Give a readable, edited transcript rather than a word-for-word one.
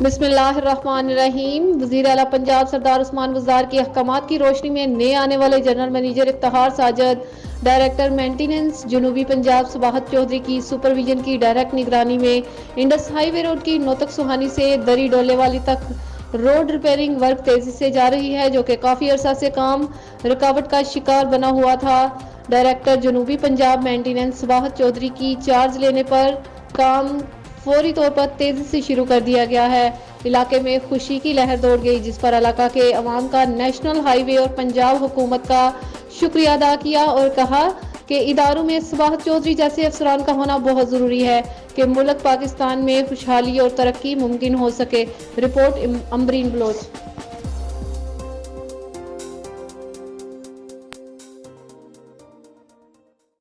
बिस्मिल्लाहिर्रहमानिर्रहीम। वज़ीर आला पंजाब सरदार उस्मान बुज़दार की अहकामात की रोशनी में नए आने वाले general manager Iftikhar Sajid, director maintenance जनूबी पंजाब सुबाहत चौधरी की सुपरविजन की डायरेक्ट निगरानी में इंडस हाईवे रोड की नोतक सुहानी से दरी डोलेवाली तक रोड रिपेयरिंग वर्क तेजी से जा रही है, जो कि काफ़ी अरसा से काम रुकावट का शिकार बना हुआ था। डायरेक्टर जनूबी पंजाब मेंटेनेंस सुबाहत चौधरी की चार्ज लेने पर काम फौरी तौर पर तेजी से शुरू कर दिया गया है। इलाके में खुशी की लहर दौड़ गई, जिस पर इलाका के अवाम का नेशनल हाईवे और पंजाब हुकूमत का शुक्रिया अदा किया और कहा कि इदारों में सुबाहत चौधरी जैसे अफसरान का होना बहुत ज़रूरी है कि मुल्क पाकिस्तान में खुशहाली और तरक्की मुमकिन हो सके। Report Ambreen Bloch.